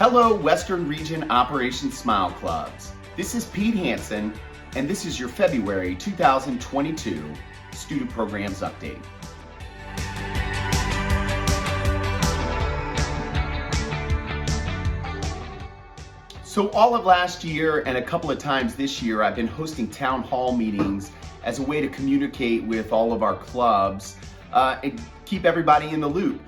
Hello, Western Region Operation Smile Clubs. This is Pete Hansen, and this is your February 2022 Student Programs Update. So all of last year and a couple of times this year, I've been hosting town hall meetings as a way to communicate with all of our clubs and keep everybody in the loop.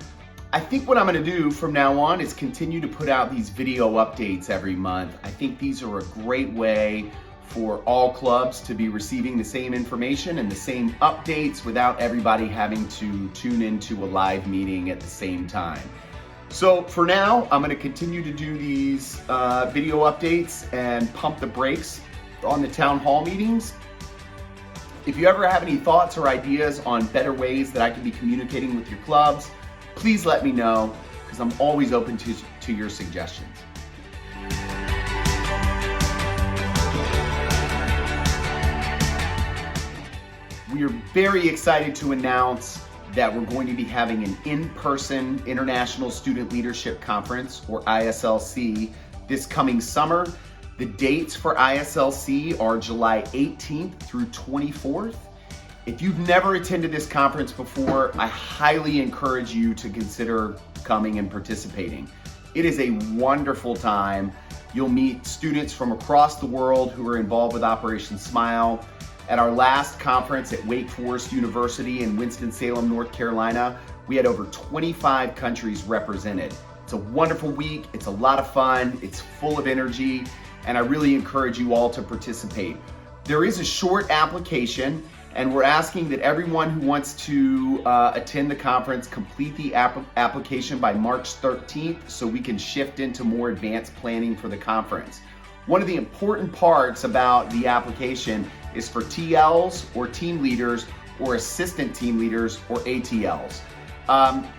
I think what I'm going to do from now on is continue to put out these video updates every month. I think these are a great way for all clubs to be receiving the same information and the same updates without everybody having to tune into a live meeting at the same time. So for now, I'm going to continue to do these video updates and pump the brakes on the town hall meetings. If you ever have any thoughts or ideas on better ways that I can be communicating with your clubs, please let me know, because I'm always open to your suggestions. We are very excited to announce that we're going to be having an in-person International Student Leadership Conference, or ISLC, this coming summer. The dates for ISLC are July 18th through 24th. If you've never attended this conference before, I highly encourage you to consider coming and participating. It is a wonderful time. You'll meet students from across the world who are involved with Operation Smile. At our last conference at Wake Forest University in Winston-Salem, North Carolina, we had over 25 countries represented. It's a wonderful week, it's a lot of fun, it's full of energy, and I really encourage you all to participate. There is a short application, and we're asking that everyone who wants to attend the conference complete the application by March 13th so we can shift into more advanced planning for the conference. One of the important parts about the application is for TLs or team leaders or assistant team leaders or ATLs.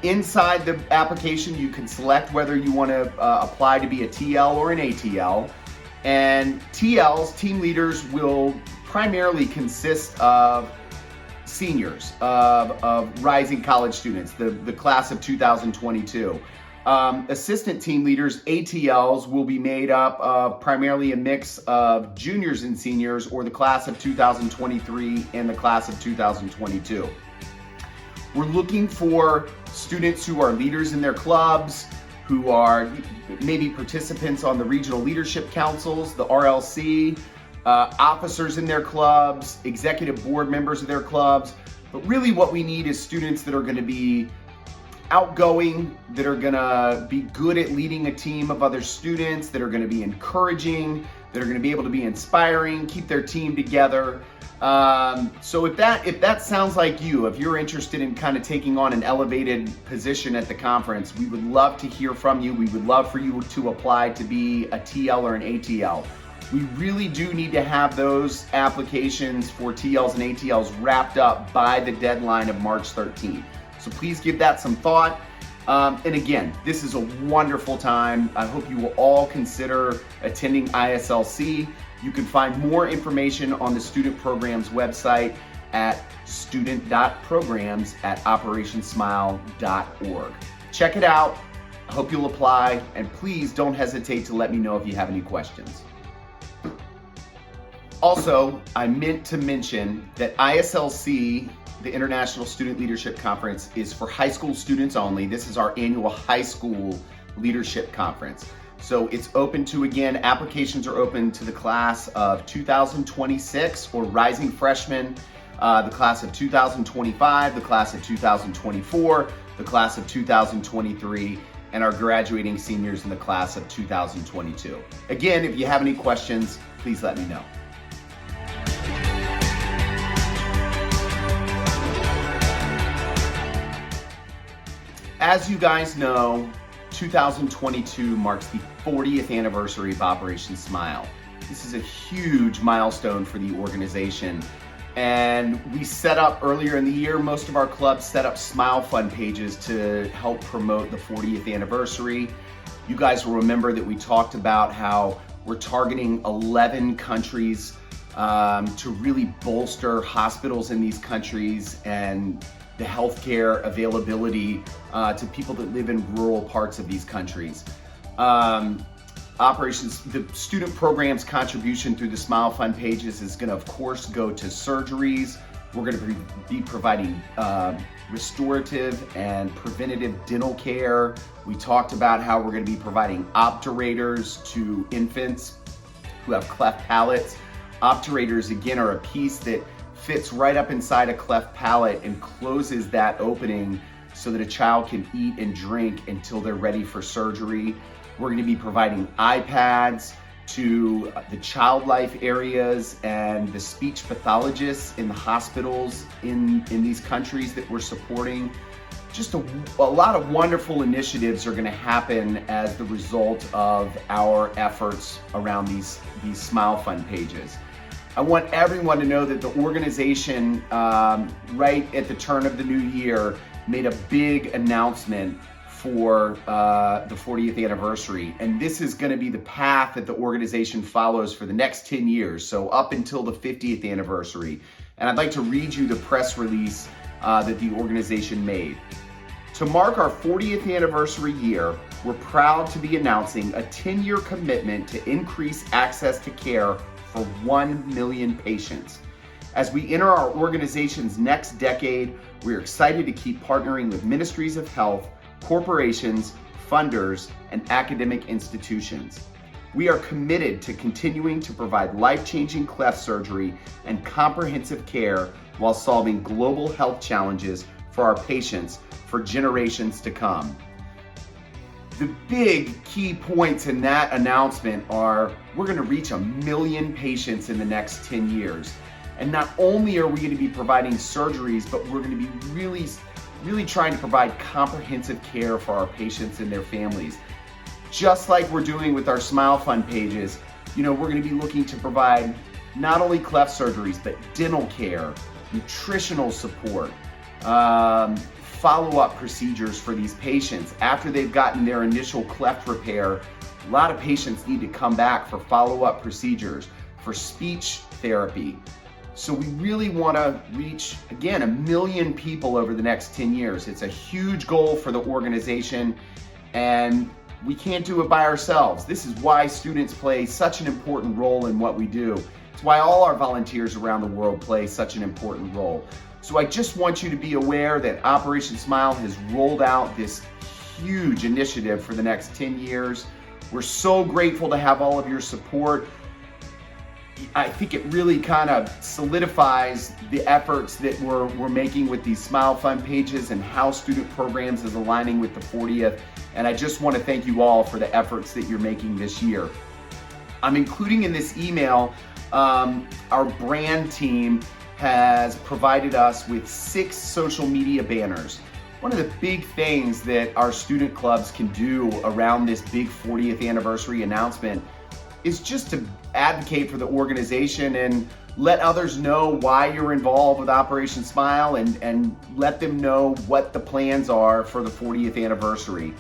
Inside the application, you can select whether you want to apply to be a TL or an ATL. And TLs, team leaders, will primarily consist of seniors, of rising college students, the class of 2022. Assistant team leaders, ATLs, will be made up of primarily a mix of juniors and seniors, or the class of 2023 and the class of 2022. We're looking for students who are leaders in their clubs, who are maybe participants on the regional leadership councils, the RLC, officers in their clubs, executive board members of their clubs. But really what we need is students that are going to be outgoing, that are going to be good at leading a team of other students, that are going to be encouraging, that are going to be able to be inspiring, keep their team together. So if that sounds like you, if you're interested in kind of taking on an elevated position at the conference, we would love to hear from you. We would love for you to apply to be a TL or an ATL. We really do need to have those applications for TLs and ATLs wrapped up by the deadline of March 13th. So please give that some thought. And again, this is a wonderful time. I hope you will all consider attending ISLC. You can find more information on the student programs website at student.programs@operationsmile.org. Check it out. I hope you'll apply, and please don't hesitate to let me know if you have any questions. Also, I meant to mention that ISLC, the International Student Leadership Conference, is for high school students only. This is our annual high school leadership conference. So it's open to, again, applications are open to the class of 2026 or rising freshmen, the class of 2025, the class of 2024, the class of 2023, and our graduating seniors in the class of 2022. Again, if you have any questions, please let me know. As you guys know, 2022 marks the 40th anniversary of Operation Smile. This is a huge milestone for the organization. And we set up earlier in the year, most of our clubs set up Smile Fund pages to help promote the 40th anniversary. You guys will remember that we talked about how we're targeting 11 countries to really bolster hospitals in these countries and the healthcare availability to people that live in rural parts of these countries. The student program's contribution through the Smile Fund pages is going to, of course, go to surgeries. We're going to be providing restorative and preventative dental care. We talked about how we're going to be providing obturators to infants who have cleft palates. Obturators, again, are a piece that fits right up inside a cleft palate and closes that opening so that a child can eat and drink until they're ready for surgery. We're going to be providing iPads to the child life areas and the speech pathologists in the hospitals in these countries that we're supporting. Just a lot of wonderful initiatives are going to happen as the result of our efforts around these Smile Fund pages. I want everyone to know that the organization, right at the turn of the new year, made a big announcement for the 40th anniversary. And this is going to be the path that the organization follows for the next 10 years, so up until the 50th anniversary. And I'd like to read you the press release that the organization made. To mark our 40th anniversary year, we're proud to be announcing a 10-year commitment to increase access to care for 1 million patients. As we enter our organization's next decade, we're excited to keep partnering with ministries of health, corporations, funders, and academic institutions. We are committed to continuing to provide life-changing cleft surgery and comprehensive care while solving global health challenges for our patients for generations to come. The big key points in that announcement are we're going to reach 1 million patients in the next 10 years. And not only are we going to be providing surgeries, but we're going to be really trying to provide comprehensive care for our patients and their families. Just like we're doing with our Smile Fund pages, we're going to be looking to provide not only cleft surgeries, but dental care, nutritional support, follow-up procedures for these patients. After they've gotten their initial cleft repair, a lot of patients need to come back for follow-up procedures, for speech therapy. So we really want to reach, again, 1 million people over the next 10 years. It's a huge goal for the organization, and we can't do it by ourselves. This is why students play such an important role in what we do. It's why all our volunteers around the world play such an important role. So I just want you to be aware that Operation Smile has rolled out this huge initiative for the next 10 years. We're so grateful to have all of your support. I think it really kind of solidifies the efforts that we're making with these Smile Fund pages and how student programs is aligning with the 40th. And I just want to thank you all for the efforts that you're making this year. I'm including in this email, our brand team has provided us with 6 social media banners. One of the big things that our student clubs can do around this big 40th anniversary announcement is just to advocate for the organization and let others know why you're involved with Operation Smile and let them know what the plans are for the 40th anniversary.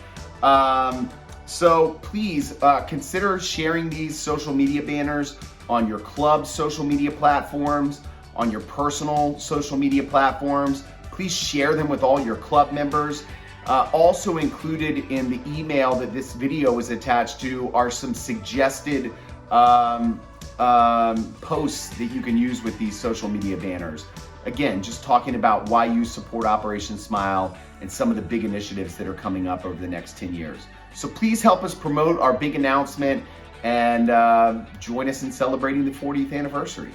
So please consider sharing these social media banners on your club's social media platforms, on your personal social media platforms. Please share them with all your club members. Also included in the email that this video is attached to are some suggested posts that you can use with these social media banners. Again, just talking about why you support Operation Smile and some of the big initiatives that are coming up over the next 10 years. So please help us promote our big announcement and join us in celebrating the 40th anniversary.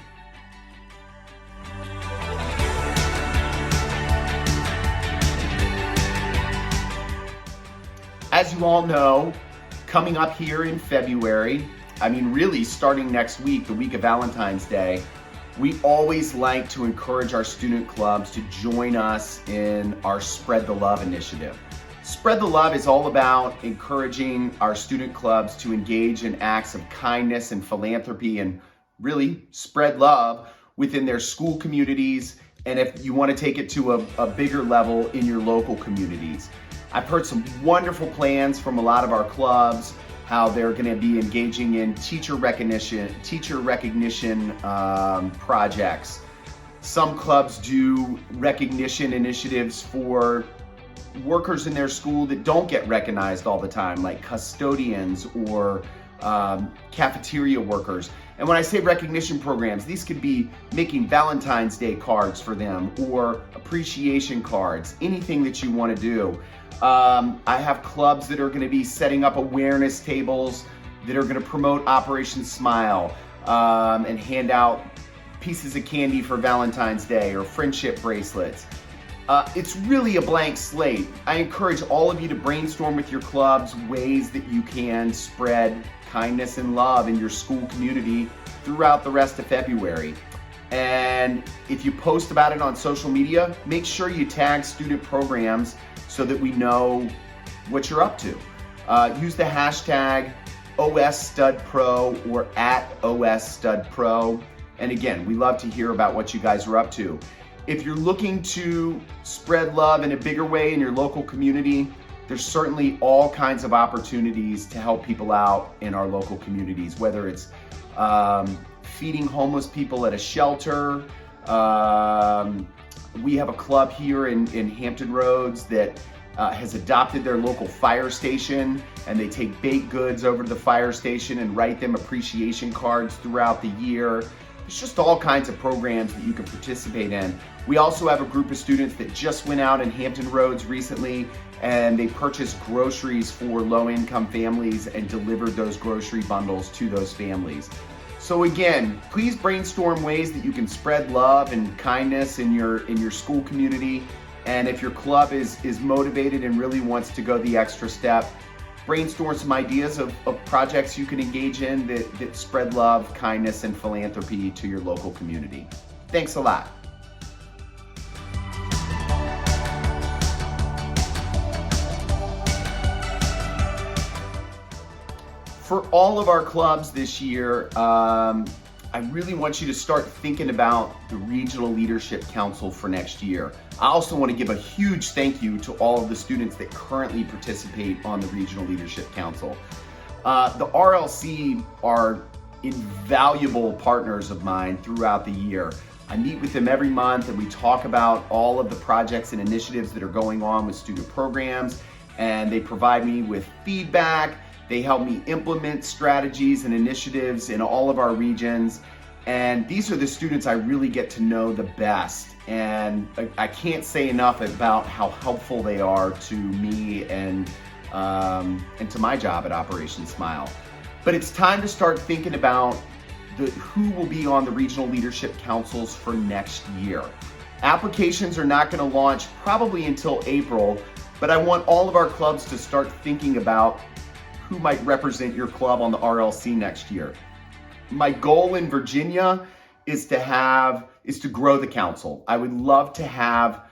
As you all know, coming up here in February, really starting next week, the week of Valentine's Day, we always like to encourage our student clubs to join us in our Spread the Love initiative. Spread the Love is all about encouraging our student clubs to engage in acts of kindness and philanthropy and really spread love within their school communities, and if you want to take it to a bigger level, in your local communities. I've heard some wonderful plans from a lot of our clubs, how they're going to be engaging in teacher recognition projects. Some clubs do recognition initiatives for workers in their school that don't get recognized all the time, like custodians or cafeteria workers. And when I say recognition programs, these could be making Valentine's Day cards for them or appreciation cards, anything that you want to do. I have clubs that are going to be setting up awareness tables that are going to promote Operation Smile and hand out pieces of candy for Valentine's Day or friendship bracelets. It's really a blank slate. I encourage all of you to brainstorm with your clubs ways that you can spread kindness and love in your school community throughout the rest of February. And if you post about it on social media, make sure you tag student programs so that we know what you're up to. Use the hashtag OSStudPro or @OSStudPro. And again, we love to hear about what you guys are up to. If you're looking to spread love in a bigger way in your local community, there's certainly all kinds of opportunities to help people out in our local communities, whether it's feeding homeless people at a shelter. We have a club here in Hampton Roads that has adopted their local fire station, and they take baked goods over to the fire station and write them appreciation cards throughout the year. There's just all kinds of programs that you can participate in. We also have a group of students that just went out in Hampton Roads recently, and they purchased groceries for low-income families and delivered those grocery bundles to those families. So again, please brainstorm ways that you can spread love and kindness in your school community. And if your club is motivated and really wants to go the extra step, brainstorm some ideas of projects you can engage in that spread love, kindness, and philanthropy to your local community. Thanks a lot. For all of our clubs this year, I really want you to start thinking about the Regional Leadership Council for next year. I also want to give a huge thank you to all of the students that currently participate on the Regional Leadership Council. The RLC are invaluable partners of mine throughout the year. I meet with them every month and we talk about all of the projects and initiatives that are going on with student programs, and they provide me with feedback. They help me implement strategies and initiatives in all of our regions. And these are the students I really get to know the best. And I can't say enough about how helpful they are to me and to my job at Operation Smile. But it's time to start thinking about who will be on the Regional Leadership Councils for next year. Applications are not going to launch probably until April, but I want all of our clubs to start thinking about who might represent your club on the RLC next year. My goal in Virginia is to grow the council. I would love to have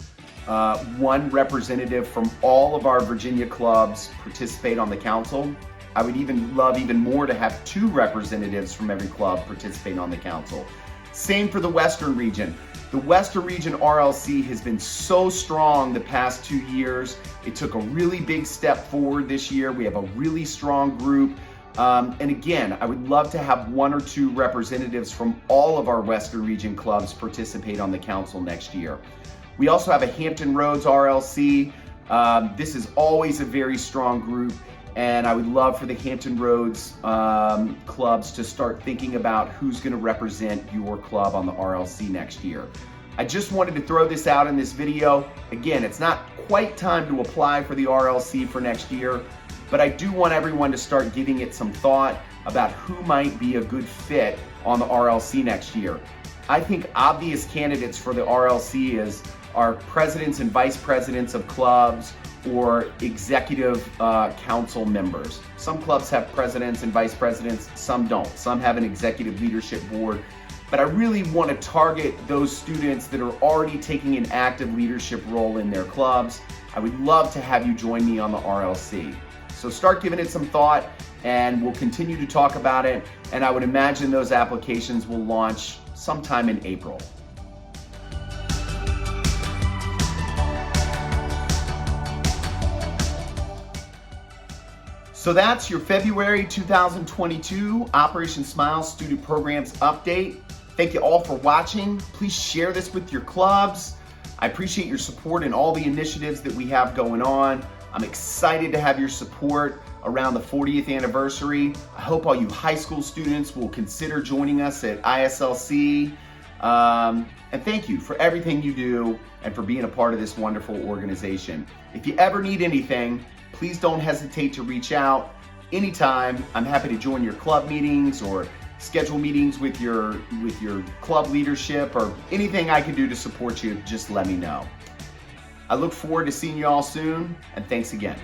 one representative from all of our Virginia clubs participate on the council. I would love even more to have 2 representatives from every club participate on the council. Same for the Western region. The Western region RLC has been so strong the past 2 years. It took a really big step forward this year. We have a really strong group. And again, I would love to have 1 or 2 representatives from all of our Western region clubs participate on the council next year. We also have a Hampton Roads RLC. This is always a very strong group, and I would love for the Hampton Roads clubs to start thinking about who's going to represent your club on the RLC next year. I just wanted to throw this out in this video. Again, it's not quite time to apply for the RLC for next year, but I do want everyone to start giving it some thought about who might be a good fit on the RLC next year. I think obvious candidates for the RLC are presidents and vice presidents of clubs or executive council members. Some clubs have presidents and vice presidents, some don't. Some have an executive leadership board. But I really want to target those students that are already taking an active leadership role in their clubs. I would love to have you join me on the RLC. So start giving it some thought, and we'll continue to talk about it. And I would imagine those applications will launch sometime in April. So that's your February 2022 Operation Smile Student Programs Update. Thank you all for watching. Please share this with your clubs. I appreciate your support in all the initiatives that we have going on. I'm excited to have your support around the 40th anniversary. I hope all you high school students will consider joining us at ISLC. And thank you for everything you do and for being a part of this wonderful organization. If you ever need anything, please don't hesitate to reach out anytime. I'm happy to join your club meetings or schedule meetings with your club leadership, or anything I can do to support you, just let me know. I look forward to seeing you all soon, and thanks again.